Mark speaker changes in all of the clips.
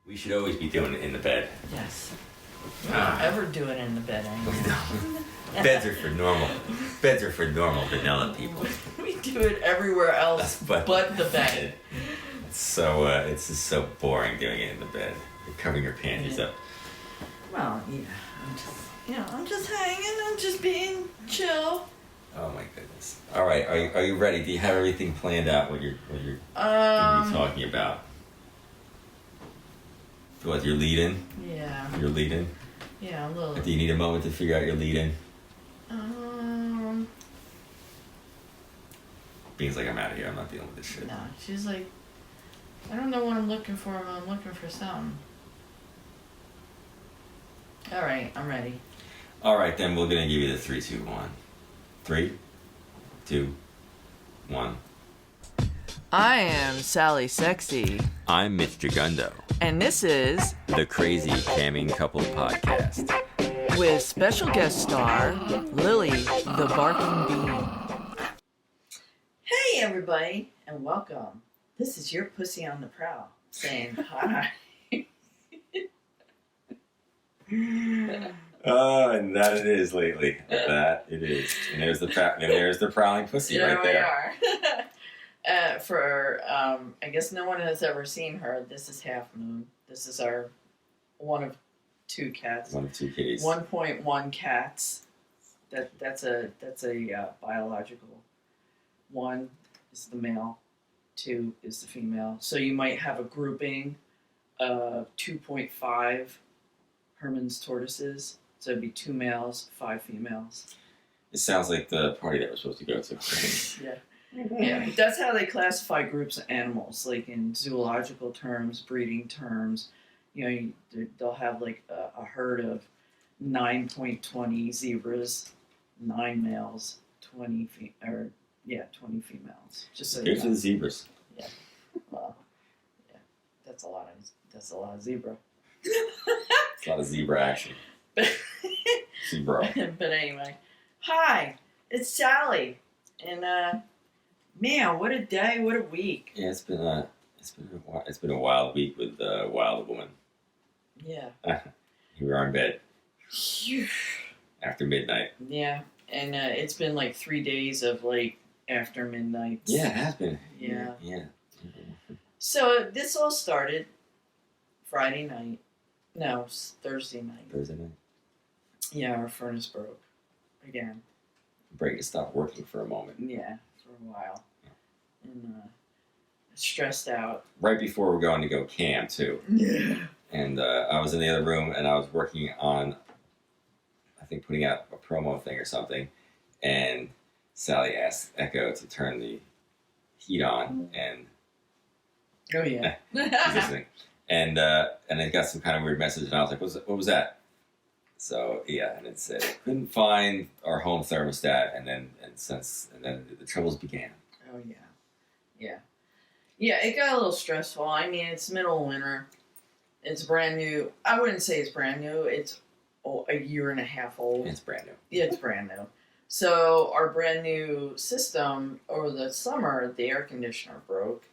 Speaker 1: We should always be doing it in the bed.
Speaker 2: Yes. We don't ever do it in the bed anymore.
Speaker 1: We don't. Beds are for normal. Beds are for normal vanilla people.
Speaker 2: We do it everywhere else but the bed.
Speaker 1: It's just so boring doing it in the bed. You're covering your panties up.
Speaker 2: Well, yeah. I'm just hanging. I'm just being chill.
Speaker 1: Oh my goodness. All right. Are you ready? Do you have everything planned out? What you're gonna be talking about? What you're leading?
Speaker 2: Yeah.
Speaker 1: You're leading.
Speaker 2: Yeah, a little.
Speaker 1: Do you need a moment to figure out your leading? Being's like, I'm out of here. I'm not dealing with this shit.
Speaker 2: No, she's like, I don't know what I'm looking for, but I'm looking for something. All right, I'm ready.
Speaker 1: All right, then we're gonna give you the 3, 2, 1. 3, 2, 1.
Speaker 2: I am Sally Sexy.
Speaker 1: I'm Mitch Jagundo.
Speaker 2: And this is
Speaker 1: the Crazy Camming Couple Podcast.
Speaker 2: With special guest star, Lily the Barking Bean. Hey everybody, and welcome. This is your pussy on the prowl, saying hi.
Speaker 1: Oh, and that it is lately. That it is. And there's the prowling pussy right there.
Speaker 2: There we are. I guess no one has ever seen her. This is Half Moon. This is our one of two cats.
Speaker 1: One of two kitties.
Speaker 2: 1.1 cats. That's a biological. 1 is the male, 2 is the female. So you might have a grouping of 2.5 Herman's tortoises. So it'd be 2 males, 5 females.
Speaker 1: It sounds like the party that we're supposed to go to.
Speaker 2: Yeah. Yeah, but that's how they classify groups of animals, like in zoological terms, breeding terms. You know, they'll have like a herd of 9.20 zebras, 9 males, 20 females. Just so
Speaker 1: Here's the zebras.
Speaker 2: Yeah. Well, yeah, that's a lot of zebra.
Speaker 1: It's a lot of zebra action. Zebra.
Speaker 2: But anyway, hi, it's Sally, and man, what a day, what a week.
Speaker 1: Yeah, it's been a wild week with Wild Woman.
Speaker 2: Yeah.
Speaker 1: We were in bed after midnight.
Speaker 2: Yeah, and it's been like 3 days of like after midnight.
Speaker 1: Yeah, it has been.
Speaker 2: Yeah.
Speaker 1: Yeah.
Speaker 2: So this all started Friday night. No, Thursday night.
Speaker 1: Thursday night.
Speaker 2: Yeah, our furnace broke again.
Speaker 1: Break it stopped working for a moment.
Speaker 2: Yeah, for a while. And stressed out.
Speaker 1: Right before we're going to go cam too.
Speaker 2: Yeah.
Speaker 1: And I was in the other room and I was working on, I think, putting out a promo thing or something. And Sally asked Echo to turn the heat on, and
Speaker 2: oh yeah,
Speaker 1: she's listening. And it got some kind of weird message, and I was like, "What was that?" So yeah, and it said couldn't find our home thermostat, and then the troubles began.
Speaker 2: Oh yeah. It got a little stressful. I mean, it's middle of winter. It's brand new. I wouldn't say it's brand new. It's a year and a half old.
Speaker 1: It's brand new.
Speaker 2: Yeah, it's brand new. So our brand new system over the summer, the air conditioner broke,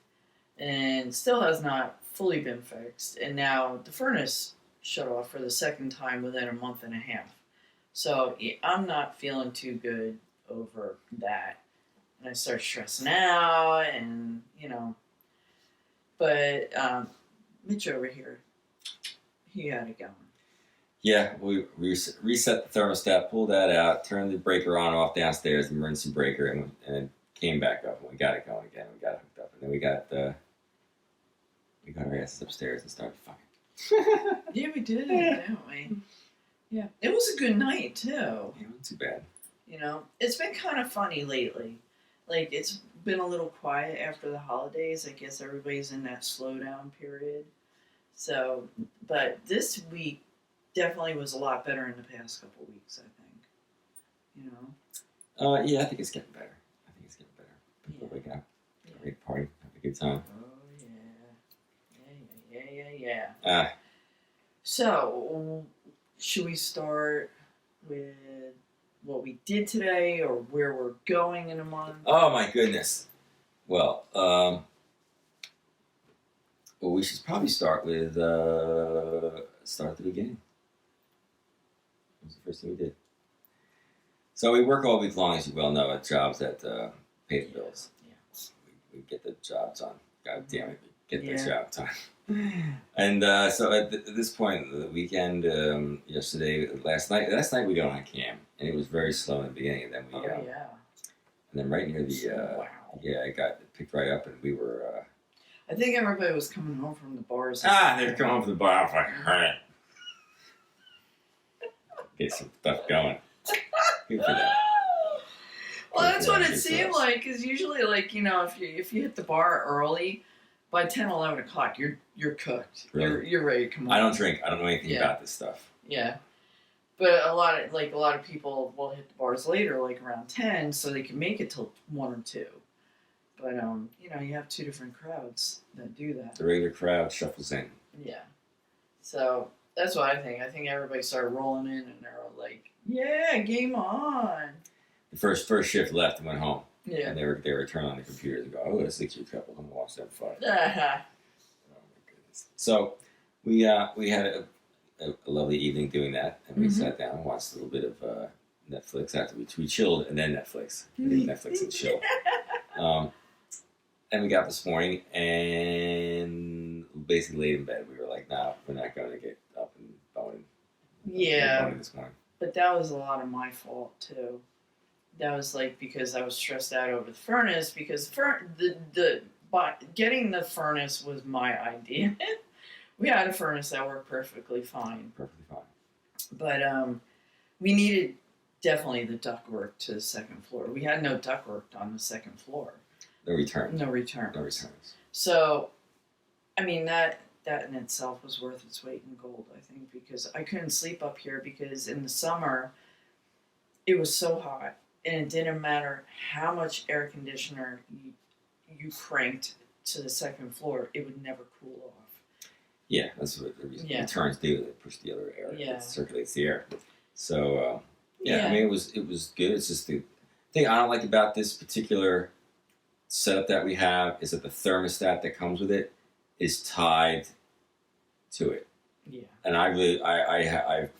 Speaker 2: and still has not fully been fixed. And now the furnace shut off for the second time within a month and a half. So I'm not feeling too good over that. And I start stressing out, and but Mitch over here, he had it going.
Speaker 1: Yeah, we reset the thermostat, pulled that out, turned the breaker on off downstairs, the emergency breaker, and it came back up. And we got it going again. We got it hooked up, and then we got our asses upstairs and started fucking.
Speaker 2: Yeah, we did, didn't we? Yeah, it was a good night too.
Speaker 1: Yeah, it wasn't too bad.
Speaker 2: It's been kind of funny lately. Like, it's been a little quiet after the holidays. I guess everybody's in that slowdown period. So, but this week definitely was a lot better in the past couple weeks, I think.
Speaker 1: Yeah, I think it's getting better. People wake up, great party, have a good time.
Speaker 2: Oh, yeah. So, should we start with what we did today or where we're going in a month?
Speaker 1: Oh, my goodness. Well, Well, we should probably start with start at the beginning. What was the first thing we did? So we work all week long, as you well know, at jobs that pay the bills.
Speaker 2: Yeah.
Speaker 1: We get the job done. God damn it, we get the
Speaker 2: Yeah.
Speaker 1: job done. And so at this point, the weekend, yesterday, last night we got on cam, and it was very slow in the beginning, and then we,
Speaker 2: Yeah.
Speaker 1: and then right near the,
Speaker 2: Wow.
Speaker 1: I got picked right up, and we were.
Speaker 2: I think everybody was coming home from the bars.
Speaker 1: They were coming home from the bar. I was like, all right, get some stuff going. Good for them.
Speaker 2: Well, that's what it
Speaker 1: Good
Speaker 2: seemed
Speaker 1: for us.
Speaker 2: like. Because usually, like, if you hit the bar early, by 10, 11 o'clock, you're cooked.
Speaker 1: Really?
Speaker 2: You're ready to come home.
Speaker 1: I don't drink. I don't know anything
Speaker 2: Yeah.
Speaker 1: about this stuff.
Speaker 2: Yeah, but a lot of people will hit the bars later, like around 10, so they can make it till 1 or 2. But you have 2 different crowds that do that.
Speaker 1: The regular crowd shuffles in.
Speaker 2: Yeah. So that's what I think. I think everybody started rolling in, and they're all like, "Yeah, game on."
Speaker 1: The first shift left and went home.
Speaker 2: Yeah.
Speaker 1: And they were turning on the computers and go, oh, it's a cute couple. I'm gonna watch them fight.
Speaker 2: Uh-huh.
Speaker 1: Oh my goodness. So we had a lovely evening doing that, and we sat down and watched a little bit of Netflix after we chilled, and then Netflix. We did Netflix and chill. And we got up this morning and basically laid in bed. We were like, nah, we're not going to get up and boning.
Speaker 2: Yeah.
Speaker 1: Boning this morning.
Speaker 2: But that was a lot of my fault too. That was like because I was stressed out over the furnace because getting the furnace was my idea. We had a furnace that worked perfectly fine.
Speaker 1: Perfectly fine.
Speaker 2: But we needed definitely the ductwork to the second floor. We had no ductwork on the second floor.
Speaker 1: No returns.
Speaker 2: No returns.
Speaker 1: No returns.
Speaker 2: So, I mean, that in itself was worth its weight in gold, I think, because I couldn't sleep up here because in the summer, it was so hot, and it didn't matter how much air conditioner you cranked to the second floor, it would never cool off.
Speaker 1: Yeah, that's what the reason.
Speaker 2: Yeah.
Speaker 1: Returns do. They push the other air.
Speaker 2: Yeah.
Speaker 1: It circulates the air. So,
Speaker 2: Yeah.
Speaker 1: I mean, it was good. It's just the thing I don't like about this particular setup that we have is that the thermostat that comes with it is tied to it.
Speaker 2: Yeah.
Speaker 1: And I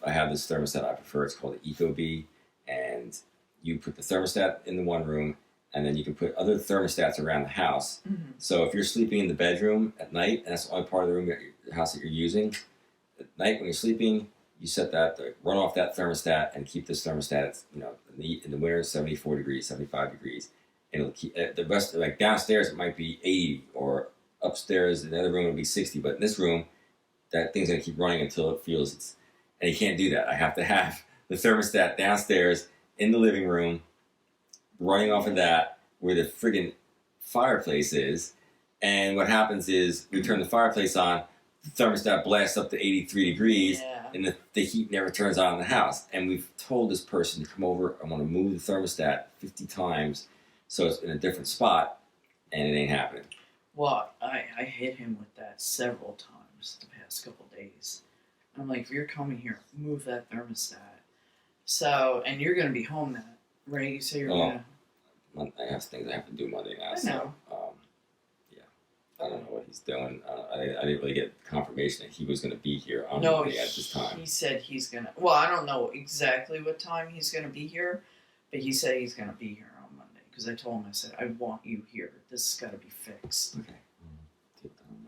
Speaker 1: have this thermostat I prefer. It's called the Ecobee, and you put the thermostat in the one room, and then you can put other thermostats around the house.
Speaker 2: Mm-hmm.
Speaker 1: So if you're sleeping in the bedroom at night, and that's the only part of the room, the house that you're using, at night when you're sleeping, you set that, run off that thermostat, and keep this thermostat, in the winter 74 degrees, 75 degrees, and it'll keep the rest. Like downstairs, it might be 80, or upstairs in the other room it'll be 60, but in this room, that thing's gonna keep running until it feels it's. And you can't do that. I have to have the thermostat downstairs in the living room, running off of that where the friggin' fireplace is. And what happens is we turn the fireplace on, the thermostat blasts up to 83 degrees,
Speaker 2: Yeah.
Speaker 1: and the heat never turns on in the house. And we've told this person to come over. I want to move the thermostat 50 times so it's in a different spot, and it ain't happening.
Speaker 2: Well, I hit him with that several times the past couple days. I'm like, if you're coming here, move that thermostat. So, and you're going to be home then, right? You say you're going to...
Speaker 1: I have things I have to do Monday now.
Speaker 2: I
Speaker 1: So,
Speaker 2: know.
Speaker 1: I don't know what he's doing. I didn't really get confirmation that he was going to be here on
Speaker 2: No,
Speaker 1: Monday at this time.
Speaker 2: he said he's going to... Well, I don't know exactly what time he's going to be here, but he said he's going to be here on Monday. Because I told him, I said, I want you here. This has got to be fixed.
Speaker 1: Okay. Take that on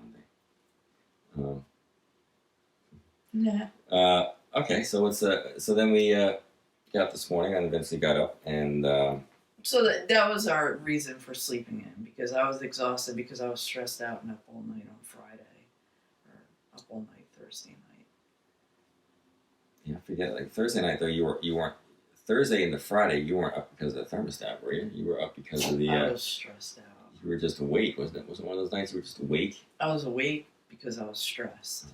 Speaker 1: Monday.
Speaker 2: Nah.
Speaker 1: Okay, so so then we got up this morning and eventually got up and
Speaker 2: So that was our reason for sleeping in, because I was exhausted because I was stressed out and up all night on Friday, or up all night Thursday night.
Speaker 1: I forget, like Thursday night though, you weren't Thursday into Friday you weren't up because of the thermostat, were you? You were up because of the
Speaker 2: I was stressed out.
Speaker 1: you were just awake, wasn't it? Wasn't it one of those nights you were just awake?
Speaker 2: I was awake because I was stressed.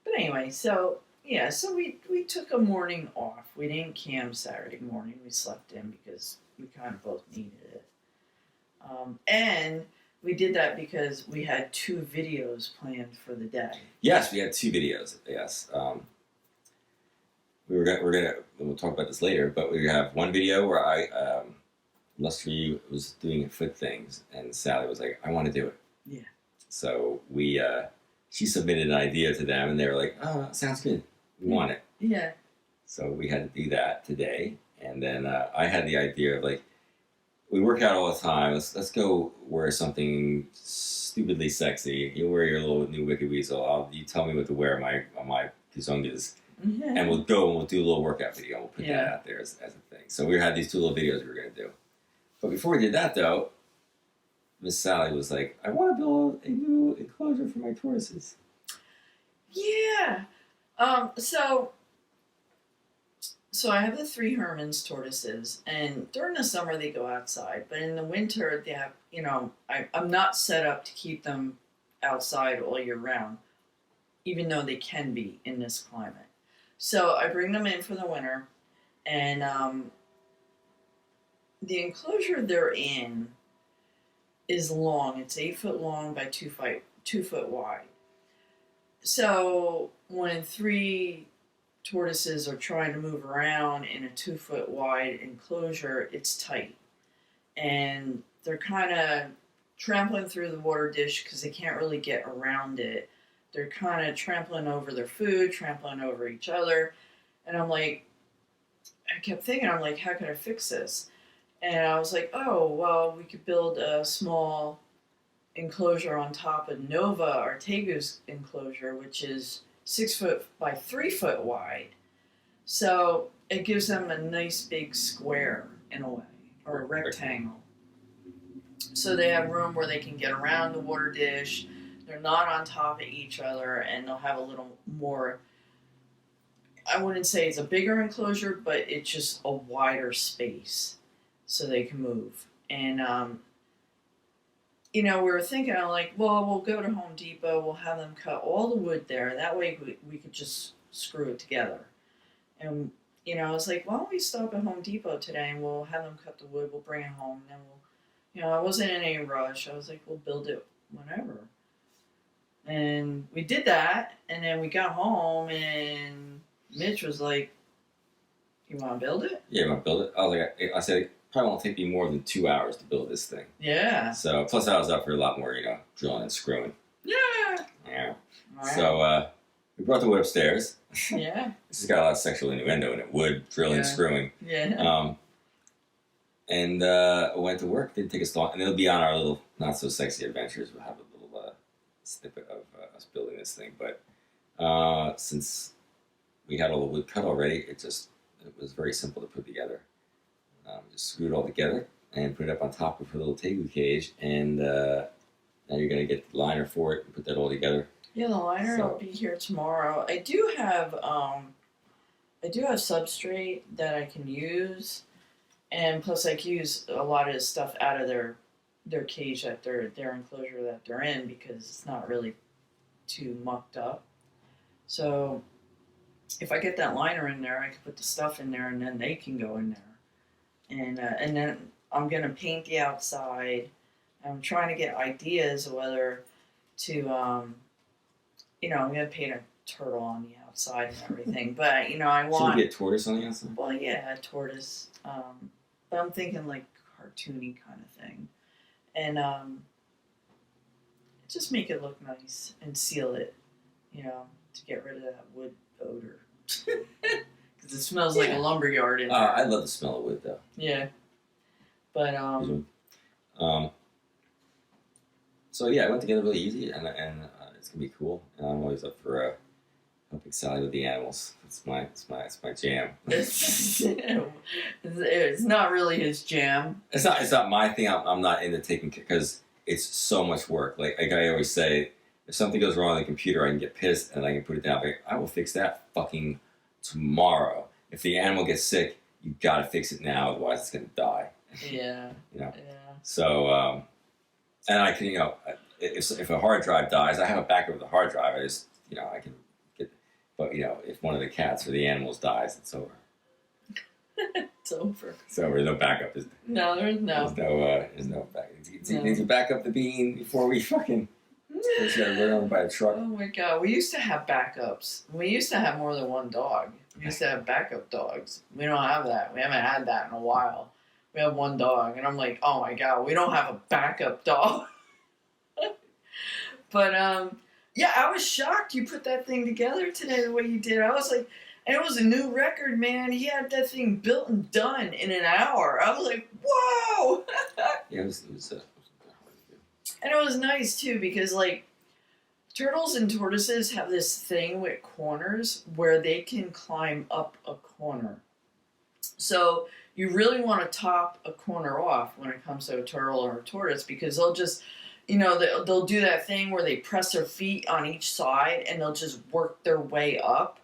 Speaker 2: But anyway, so we took a morning off. We didn't camp Saturday morning. We slept in because we kind of both needed it. And we did that because we had 2 videos planned for the day.
Speaker 1: Yes, we had 2 videos. Yes, we'll talk about this later, but we have one video where Lustry was doing foot things, and Sally was like, "I want to do it."
Speaker 2: Yeah.
Speaker 1: So she submitted an idea to them, and they were like, "Oh, sounds good. We want it."
Speaker 2: Yeah.
Speaker 1: So we had to do that today, and then I had the idea of like, we work out all the time. Let's go wear something stupidly sexy. You wear your little new Wicked Weasel. You tell me what to wear on my kazungas.
Speaker 2: Yeah.
Speaker 1: And we'll go and we'll do a little workout video. We'll put
Speaker 2: Yeah.
Speaker 1: that out there as a thing. So we had these 2 little videos we were going to do. But before we did that, though, Miss Sally was like, "I want to build a new enclosure for my tortoises."
Speaker 2: Yeah. So I have the 3 Herman's tortoises, and during the summer they go outside, but in the winter they have, I'm not set up to keep them outside all year round, even though they can be in this climate. So I bring them in for the winter, and the enclosure they're in is long. It's 8 foot long by 2 foot wide. So when 3 tortoises are trying to move around in a 2 foot wide enclosure, it's tight. And they're kind of trampling through the water dish because they can't really get around it. They're kind of trampling over their food, trampling over each other. And I kept thinking, how can I fix this? And I was like, oh, well, we could build a small enclosure on top of Nova, our Tegu's enclosure, which is 6 foot by 3 foot wide. So it gives them a nice big square in a way, or a rectangle. So they have room where they can get around the water dish. They're not on top of each other, and they'll have a little more, I wouldn't say it's a bigger enclosure, but it's just a wider space so they can move. And, we were thinking, we'll go to Home Depot, we'll have them cut all the wood there. That way we could just screw it together. And, I was like, why don't we stop at Home Depot today and we'll have them cut the wood, we'll bring it home, and then I wasn't in any rush. I was like, we'll build it whenever. And we did that, and then we got home, and Mitch was like, "You want to build it?"
Speaker 1: Yeah, you want to build it? I said, it probably won't take me more than 2 hours to build this thing.
Speaker 2: Yeah.
Speaker 1: So, plus I was up for a lot more, drilling and screwing.
Speaker 2: Yeah.
Speaker 1: Yeah.
Speaker 2: All right.
Speaker 1: So, we brought the wood upstairs.
Speaker 2: Yeah.
Speaker 1: This has got a lot of sexual innuendo in it. Wood, drilling, screwing.
Speaker 2: Yeah.
Speaker 1: And went to work. Didn't take us long. And it'll be on our little not so sexy adventures. We'll have a little snippet of us building this thing. But since we had all the wood cut already, it was very simple to put together. Just screw it all together and put it up on top of her little Tegu cage. And now you're going to get the liner for it and put that all together.
Speaker 2: Yeah, the liner will be here tomorrow. I do have substrate that I can use. And plus, I can use a lot of this stuff out of their cage, their enclosure that they're in, because it's not really too mucked up. So if I get that liner in there, I can put the stuff in there, and then they can go in there. And then I'm gonna paint the outside. I'm trying to get ideas of whether to I'm gonna paint a turtle on the outside and everything. But I want.
Speaker 1: Should we get tortoise on the outside?
Speaker 2: Well, yeah, a tortoise. But I'm thinking like cartoony kind of thing, and just make it look nice and seal it, to get rid of that wood odor, because it smells like a lumberyard in there.
Speaker 1: I love the smell of wood though.
Speaker 2: Yeah, but
Speaker 1: So yeah, it went together really easy, and it's gonna be cool. And I'm always up for helping Sally with the animals. It's my jam.
Speaker 2: It's not really his jam.
Speaker 1: It's not my thing. I'm not into taking care because it's so much work. Like I always say, if something goes wrong on the computer, I can get pissed and I can put it down. But I will fix that fucking tomorrow. If the animal gets sick, you gotta fix it now, otherwise it's gonna die.
Speaker 2: Yeah.
Speaker 1: Yeah.
Speaker 2: So
Speaker 1: and I can if a hard drive dies, I have a backup of the hard drive. I just I can. But if one of the cats or the animals dies, it's over.
Speaker 2: It's over.
Speaker 1: It's over. There's no backup. There's no backup. You need to back up the bean before we fucking get run over by a truck.
Speaker 2: Oh my god, we used to have backups. We used to have more than one dog. We used to have backup dogs. We don't have that. We haven't had that in a while. We have one dog, and I'm like, oh my god, we don't have a backup dog. But yeah, I was shocked you put that thing together today the way you did. I was like, and it was a new record, man. He had that thing built and done in an hour. I was like, whoa!
Speaker 1: Yeah, it was
Speaker 2: And it was nice too because like turtles and tortoises have this thing with corners where they can climb up a corner. So you really want to top a corner off when it comes to a turtle or a tortoise because they'll just, they'll do that thing where they press their feet on each side and they'll just work their way up.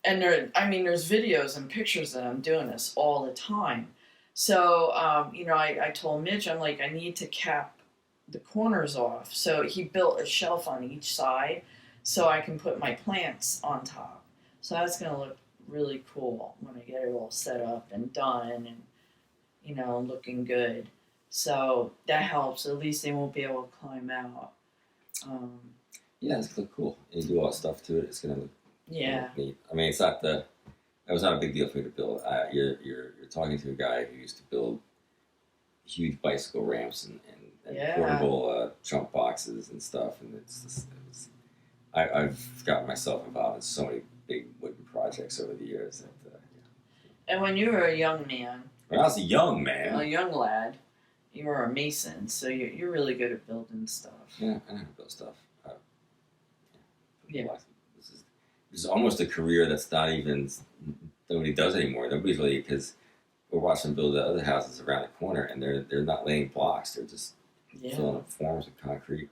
Speaker 2: And there's videos and pictures of them doing this all the time. So, I told Mitch, I'm like, I need to cap the corners off. So he built a shelf on each side so I can put my plants on top. So that's going to look really cool when I get it all set up and done and, looking good. So that helps. At least they won't be able to climb out.
Speaker 1: Yeah, it's gonna look cool. And you do all that stuff to it. It's gonna look neat. I mean, it was not a big deal for you to build. You're talking to a guy who used to build huge bicycle ramps and portable jump boxes and stuff. And I've gotten myself involved in so many big wooden projects over the years.
Speaker 2: And when you were a young man,
Speaker 1: when I was a young man,
Speaker 2: a young lad, you were a mason, so you're really good at building stuff.
Speaker 1: Yeah, I know how to build stuff.
Speaker 2: Yeah.
Speaker 1: This is almost a career that's nobody does anymore. Nobody's really, because we're watching them build the other houses around the corner, and they're not laying blocks. They're just filling up forms of concrete.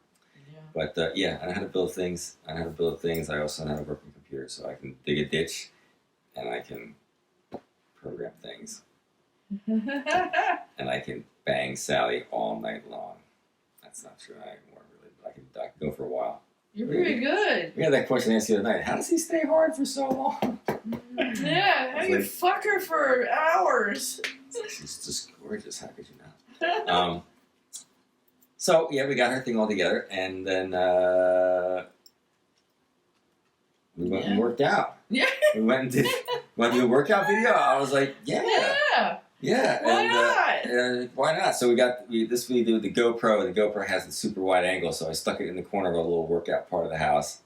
Speaker 1: Yeah. But I know how to build things. I also know how to work on computers, so I can dig a ditch, and I can program things. And I can bang Sally all night long. That's not true anymore, really, but I can go for a while.
Speaker 2: You're pretty good.
Speaker 1: We had that question asked the other night. How does he stay hard for so long?
Speaker 2: Yeah, how do you fuck her for hours?
Speaker 1: She's just gorgeous. How could you not? So, we got her thing all together, and then we went and worked out.
Speaker 2: Yeah.
Speaker 1: We went and went to do a workout video. I was like, yeah.
Speaker 2: Why not?
Speaker 1: Why not? So we did with the GoPro. The GoPro has a super wide angle, so I stuck it in the corner of a little workout part of the house,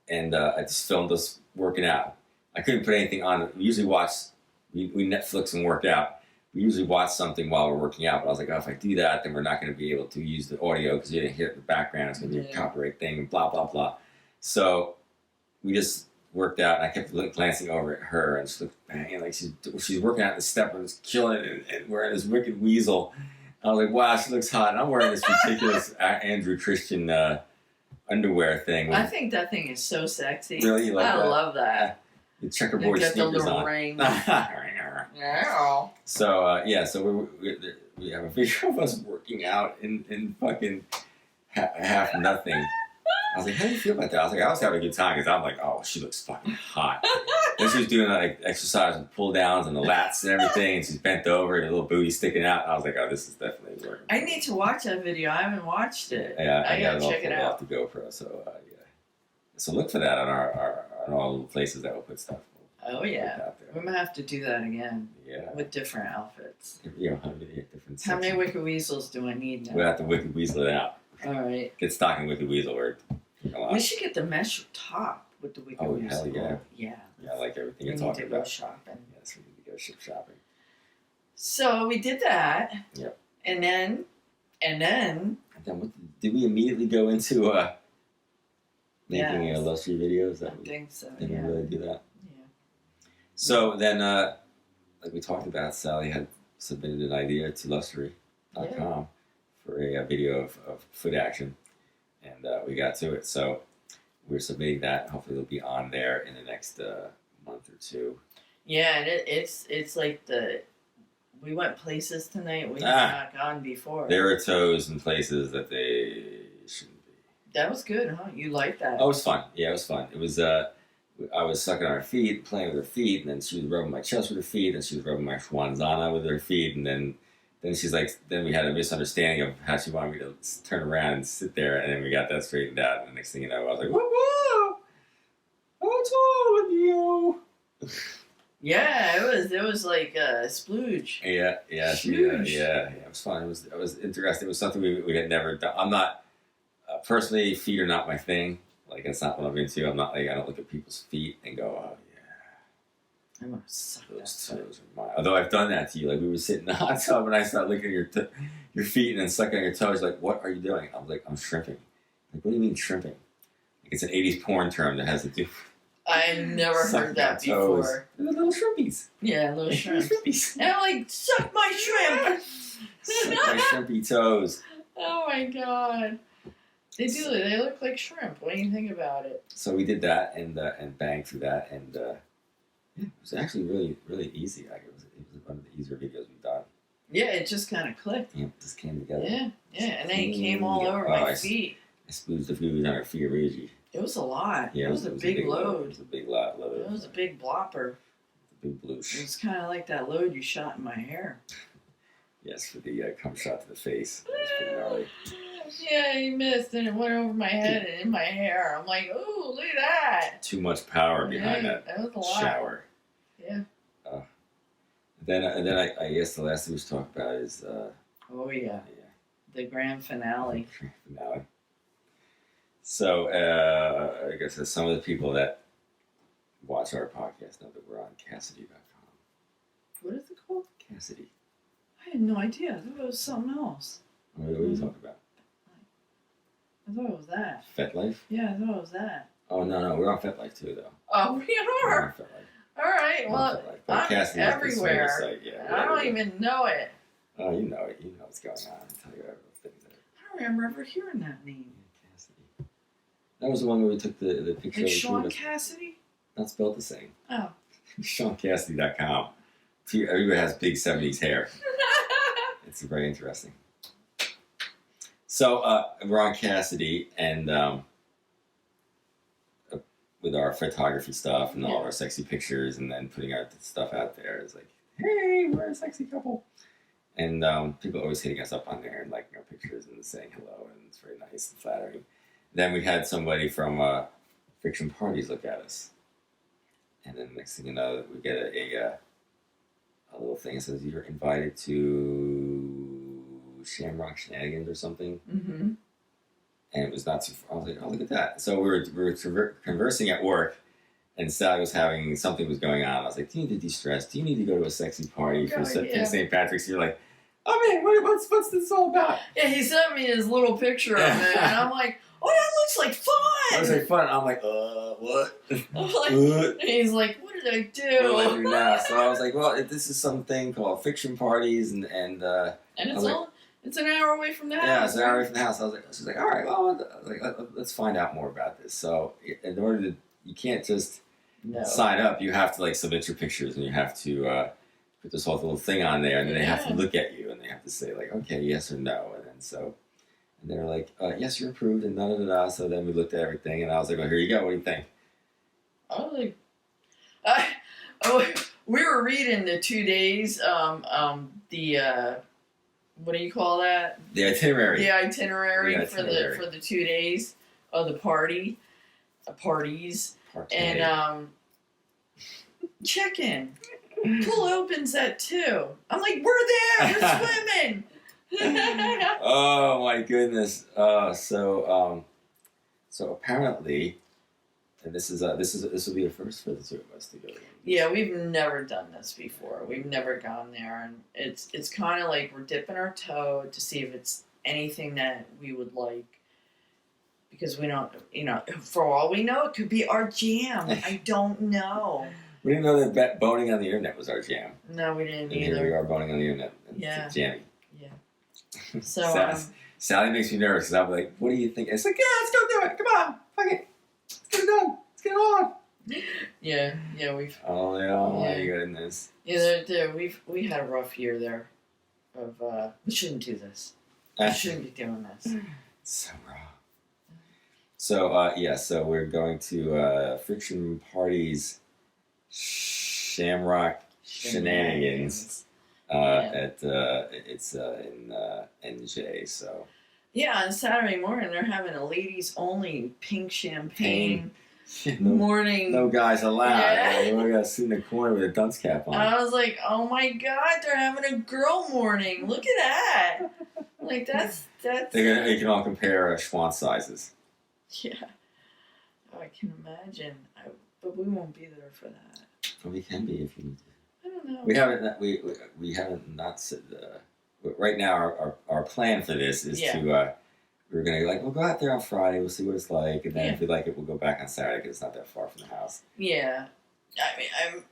Speaker 1: and I just filmed us working out. I couldn't put anything on it. We usually we Netflix and work out. We usually watch something while we're working out, but I was like, if I do that, then we're not going to be able to use the audio because you didn't hear it in the background. It's going to be a copyright thing and blah, blah, blah. So we just worked out, and I kept glancing over at her, and she looked banging, like she's working out the step and was killing it, and wearing this Wicked Weasel. I was like, wow, she looks hot. And I'm wearing this ridiculous Andrew Christian underwear thing.
Speaker 2: I think that thing is so sexy.
Speaker 1: Really? You like that?
Speaker 2: I love that.
Speaker 1: The checkerboard sneakers on.
Speaker 2: Ring. Yeah.
Speaker 1: So, so we have a video of us working out in fucking half nothing. I was like, how do you feel about that? I was like, I was having a good time because I'm like, oh, she looks fucking hot. And she was doing like exercise with pull downs and the lats and everything, and she's bent over and her little booty sticking out. I was like, oh, this is definitely working.
Speaker 2: I need to watch that video. I haven't watched it.
Speaker 1: Yeah,
Speaker 2: I gotta check it out.
Speaker 1: Off the GoPro, so So look for that on our all little places that we'll put stuff.
Speaker 2: Oh yeah, we might have to do that again.
Speaker 1: Yeah,
Speaker 2: with different outfits.
Speaker 1: Different.
Speaker 2: How many Wicked Weasels do I need now?
Speaker 1: We'll have to Wicked Weasel it out.
Speaker 2: All right.
Speaker 1: Get stock in Wicked Weasel.
Speaker 2: We should get the mesh top with the Wicked Weasel.
Speaker 1: Oh, hell yeah.
Speaker 2: Yeah.
Speaker 1: Yeah, I like everything you're talking about.
Speaker 2: We need to go shopping.
Speaker 1: Yes, we need to go shopping.
Speaker 2: So we did that.
Speaker 1: Yep.
Speaker 2: And then
Speaker 1: did we immediately go into making illustrative videos?
Speaker 2: I think so,
Speaker 1: Did we really do that?
Speaker 2: Yeah.
Speaker 1: So then, like we talked about, Sally had submitted an idea to Lustery.com for a video of foot action, and we got to it. So we're submitting that. Hopefully it'll be on there in the next month or two.
Speaker 2: Yeah, and it's like we went places tonight we have not gone before.
Speaker 1: There are toes in places that they shouldn't be.
Speaker 2: That was good, huh? You liked that?
Speaker 1: Oh, it was fun. Yeah, it was fun. It was. I was sucking on her feet, playing with her feet, and then she was rubbing my chest with her feet, and she was rubbing my schwanzana with her feet, and then she's like, then we had a misunderstanding of how she wanted me to turn around and sit there, and then we got that straightened out, and the next thing you know, I was like, whoa, what's wrong with you?
Speaker 2: Yeah, it was like a splooge.
Speaker 1: Yeah. It was fun. It was interesting. It was something we had never done. I'm not personally, feet are not my thing. Like that's not what I'm into. I'm not like I don't look at people's feet and go, oh yeah,
Speaker 2: I'm gonna suck
Speaker 1: those
Speaker 2: that.
Speaker 1: toes are mine. Although I've done that to you. Like we were sitting in the hot tub and I started looking at your feet and then sucking on your toes. Like what are you doing? I was like, I'm shrimping. Like what do you mean shrimping? Like it's an '80s porn term that has to do.
Speaker 2: I never heard that
Speaker 1: toes.
Speaker 2: before.
Speaker 1: They're little shrimpies.
Speaker 2: Yeah, little shrimp.
Speaker 1: Shrimpies.
Speaker 2: And I'm like, suck my shrimp.
Speaker 1: Suck my shrimpy toes.
Speaker 2: Oh my god. They do. They look like shrimp. What do you think about it?
Speaker 1: So we did that and banged through that and it was actually really easy. Like it was one of the easier videos we've done.
Speaker 2: Yeah, it just kind of clicked.
Speaker 1: Yeah, it just came together.
Speaker 2: Yeah, and then it came all over my feet.
Speaker 1: I spooged the food on her feet, Reggie.
Speaker 2: It was a lot.
Speaker 1: Yeah,
Speaker 2: it was a big load.
Speaker 1: It was a big load.
Speaker 2: It was a big blopper.
Speaker 1: A big bloosh.
Speaker 2: It was kind of like that load you shot in my hair.
Speaker 1: Yes, for the cum shot to the face. That was pretty gnarly.
Speaker 2: Yeah, he missed, and it went over my head and in my hair. I'm like, ooh, look at that.
Speaker 1: Too much power behind that
Speaker 2: was a lot.
Speaker 1: shower.
Speaker 2: Yeah.
Speaker 1: Then I guess the last thing we should talk about is
Speaker 2: Oh yeah. The grand finale.
Speaker 1: Finale. So I guess that some of the people that watch our podcast know that we're on Cassidy.com.
Speaker 2: What is it called?
Speaker 1: Cassidy.
Speaker 2: I had no idea. I thought it was something else.
Speaker 1: What are you talking about?
Speaker 2: I thought it was that.
Speaker 1: FetLife?
Speaker 2: Yeah, I thought it was that.
Speaker 1: Oh no, we're on FetLife too though.
Speaker 2: Oh, we
Speaker 1: We're
Speaker 2: are.
Speaker 1: on FetLife.
Speaker 2: All right. Well, I'm
Speaker 1: Cassidy is the
Speaker 2: everywhere.
Speaker 1: site, yeah,
Speaker 2: I don't even know it.
Speaker 1: Oh, you know it. You know what's going on. I'll tell you things that.
Speaker 2: I don't remember ever hearing that name.
Speaker 1: Cassidy. That was the one where we took the picture.
Speaker 2: Like
Speaker 1: of
Speaker 2: Sean Cassidy?
Speaker 1: Not spelled the same.
Speaker 2: Oh.
Speaker 1: SeanCassidy.com. Everybody has big 70s hair. It's very interesting. So we're on Cassidy and with our photography stuff and all of our sexy pictures and then putting our stuff out there. It's like, hey, we're a sexy couple. And people are always hitting us up on there and liking our pictures and saying hello, and it's very nice and flattering. Then we had somebody from FrictionParties look at us. And then next thing you know, we get a little thing that says you're invited to Shamrock Shenanigans or something.
Speaker 2: Mm-hmm.
Speaker 1: And it was not too far. I was like, oh, look at that. So we were conversing at work, and Sally was having something was going on. I was like, do you need to de-stress? Do you need to go to a sexy party for St. Patrick's? You're like, oh man, what's this all about?
Speaker 2: Yeah, he sent me his little picture of it, and I'm like, oh, that looks like fun.
Speaker 1: I was like, fun. I'm like, what?
Speaker 2: I'm like,
Speaker 1: what?
Speaker 2: he's like, what did I do?
Speaker 1: What do I do now? So I was like, well, this is something called FrictionParties, and
Speaker 2: it's an hour away from the house.
Speaker 1: Yeah, it's an hour away from the house. She's like, all right, well, let's find out more about this. So in order to, you can't just sign up. You have to like submit your pictures, and you have to put this whole little thing on there, and then they have to look at you, and they have to say like, okay, yes or no, and then and they're like, yes, you're approved, and da. So then we looked at everything, and I was like, well, here you go. What do you think?
Speaker 2: I was like, we were reading the 2 days, what do you call that?
Speaker 1: The itinerary.
Speaker 2: The itinerary. For the 2 days of the parties. And check-in. Pool opens at 2. I'm like, we're there. We're swimming.
Speaker 1: Oh my goodness. So apparently, and this will be a first for the two of us to go.
Speaker 2: Yeah, we've never done this before. We've never gone there, and it's kind of like we're dipping our toe to see if it's anything that we would like. Because we don't, for all we know, it could be our jam. I don't know.
Speaker 1: We didn't know that boning on the internet was our jam.
Speaker 2: No, we didn't
Speaker 1: and
Speaker 2: either.
Speaker 1: Here we are boning on the internet.
Speaker 2: Yeah.
Speaker 1: It's jammy.
Speaker 2: Yeah. So
Speaker 1: Sally makes me nervous because I'm like, what do you think? It's like, yeah, let's go do it. Come on, fuck it. Let's get it done. Let's get it on.
Speaker 2: Yeah, we've.
Speaker 1: Oh my goodness.
Speaker 2: Yeah, we had a rough year there. We shouldn't do this. We shouldn't be doing this.
Speaker 1: So raw. So so we're going to FrictionParties Shamrock Shenanigans. It's in NJ. So
Speaker 2: yeah, on Saturday morning they're having a ladies only pink champagne morning.
Speaker 1: No guys allowed.
Speaker 2: Yeah.
Speaker 1: I gotta sit in the corner with a dunce cap on.
Speaker 2: I was like, oh my god, they're having a girl morning. Look at that. Like that's.
Speaker 1: They can all compare Schwann sizes.
Speaker 2: Yeah. Oh, I can imagine. But we won't be there for that.
Speaker 1: Well, we can be if you need to.
Speaker 2: I don't know.
Speaker 1: We haven't not said. Right now, our plan for this is to. We're gonna we'll go out there on Friday. We'll see what it's like, and then if we like it, we'll go back on Saturday because it's not that far from the house.
Speaker 2: Yeah, I mean,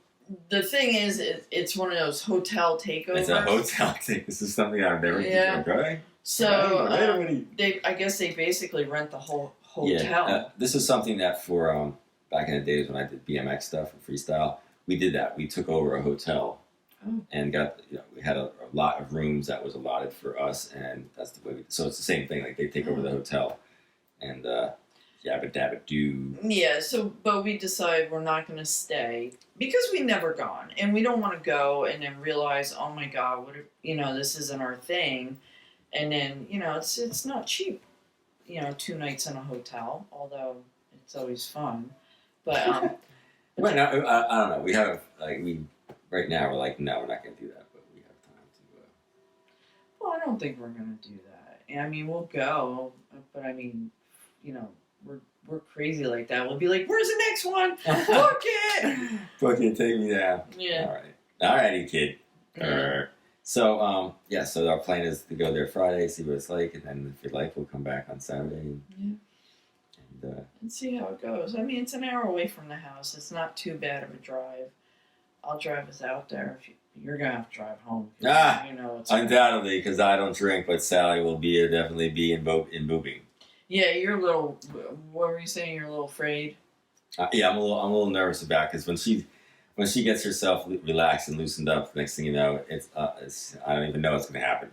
Speaker 2: the thing is, it's one of those hotel takeovers.
Speaker 1: It's a hotel thing. This is something I've never.
Speaker 2: Yeah.
Speaker 1: Okay.
Speaker 2: So I guess they basically rent the whole hotel.
Speaker 1: Yeah. This is something that for back in the days when I did BMX stuff and freestyle, we did that. We took over a hotel.
Speaker 2: Oh.
Speaker 1: And got we had a lot of rooms that was allotted for us, and that's the way. So it's the same thing. Like they take over the hotel, and yabba dabba doo.
Speaker 2: Yeah. So, but we decided we're not going to stay because we never gone, and we don't want to go and then realize, oh my god, what if, this isn't our thing, and then it's not cheap, 2 nights in a hotel, although it's always fun, but
Speaker 1: But no, I don't know. We have right now we're like, no, we're not going to do that, but we have time to.
Speaker 2: Well, I don't think we're going to do that. I mean, we'll go, but I mean, we're crazy like that. We'll be like, where's the next one? Book it!
Speaker 1: Book it, take me down.
Speaker 2: Yeah.
Speaker 1: All righty, kid.
Speaker 2: Yeah.
Speaker 1: So, so our plan is to go there Friday, see what it's like, and then if you like, we'll come back on Saturday. And
Speaker 2: see how it goes. I mean, it's an hour away from the house. It's not too bad of a drive. I'll drive us out there. If you're gonna have to drive home. It's
Speaker 1: undoubtedly, because I don't drink, but Sally will definitely be in boobing.
Speaker 2: Yeah, you're a little. What were you saying? You're a little afraid.
Speaker 1: Yeah, I'm a little nervous about because when she gets herself relaxed and loosened up, the next thing you know, it's I don't even know what's gonna happen.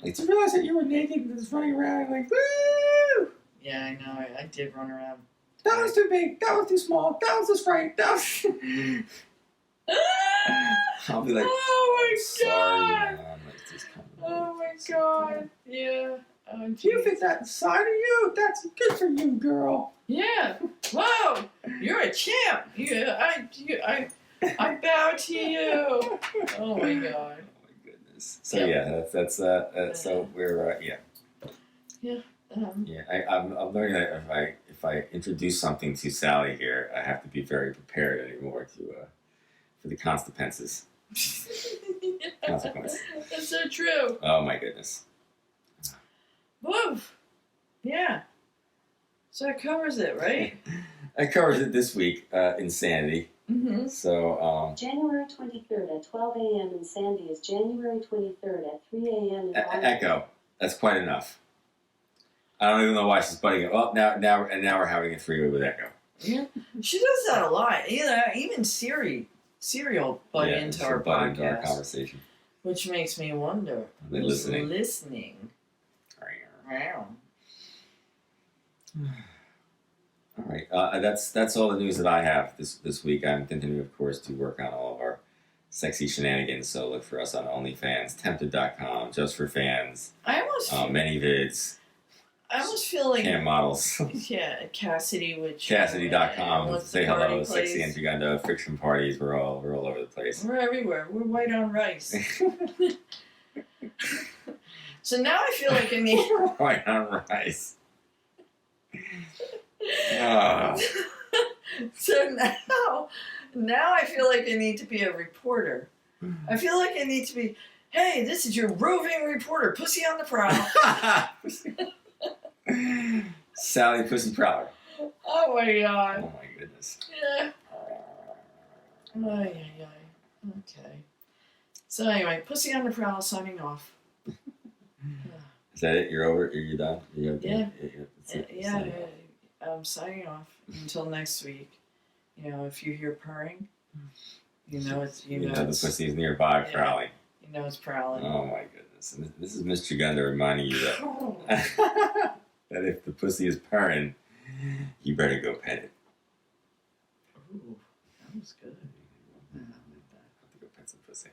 Speaker 1: Like, to realize that you were naked and just running around like, woo!
Speaker 2: Yeah, I know. I did run around.
Speaker 1: That was too big. That was too small. That was just right. That was... I'll be like,
Speaker 2: oh my
Speaker 1: sorry,
Speaker 2: god.
Speaker 1: man. Like, just come
Speaker 2: oh my god. Yeah. Oh,
Speaker 1: you fit that inside of you. That's good for you, girl.
Speaker 2: Yeah. Whoa. You're a champ. I bow to you. Oh my god.
Speaker 1: Oh my goodness. So that's so we're
Speaker 2: Yeah.
Speaker 1: I'm learning that if I introduce something to Sally here, I have to be very prepared anymore for the consequences. Consequences.
Speaker 2: That's so true.
Speaker 1: Oh my goodness.
Speaker 2: Woof. Yeah. So that covers it, right?
Speaker 1: That covers it this week. Insanity.
Speaker 2: Mm-hmm.
Speaker 1: So
Speaker 3: January 23rd at 12 a.m. in Sandy is January 23rd at 3 a.m. in
Speaker 1: Echo. That's quite enough. I don't even know why she's butting it. Well, now we're having a three-way with Echo.
Speaker 2: Yeah, she does that a lot. Even Siri will butt into our podcast,
Speaker 1: into our conversation,
Speaker 2: which makes me wonder
Speaker 1: are they listening?
Speaker 2: Wow.
Speaker 1: All right, that's all the news that I have this week. I'm continuing, of course, to work on all of our sexy shenanigans. So look for us on OnlyFans, Tempted.com, just for fans.
Speaker 2: I almost
Speaker 1: many vids.
Speaker 2: I almost feel like
Speaker 1: cam models.
Speaker 2: Yeah, Cassidy, which
Speaker 1: Cassidy.com. Say hello,
Speaker 2: place?
Speaker 1: sexy and Jagundo, FrictionParties. We're all over the place.
Speaker 2: We're everywhere. We're white on rice. So now I feel like I need
Speaker 1: white on rice. Oh.
Speaker 2: So now I feel like I need to be a reporter. I feel like I need to be. Hey, this is your roving reporter, Pussy on the Prowl.
Speaker 1: Sally Pussy Prowler.
Speaker 2: Oh my god.
Speaker 1: Oh my goodness.
Speaker 2: Yeah. Okay. So anyway, Pussy on the Prowl signing off.
Speaker 1: Is that it? You're over? Are you done?
Speaker 2: Yeah. I'm signing off until next week. If you hear purring, it's
Speaker 1: the pussy's nearby prowling.
Speaker 2: It's prowling.
Speaker 1: Oh my goodness. And this is Miss Jagundo reminding you that that if the pussy is purring, you better go pet it.
Speaker 2: Ooh, that was good.
Speaker 1: I have to go pet some pussy.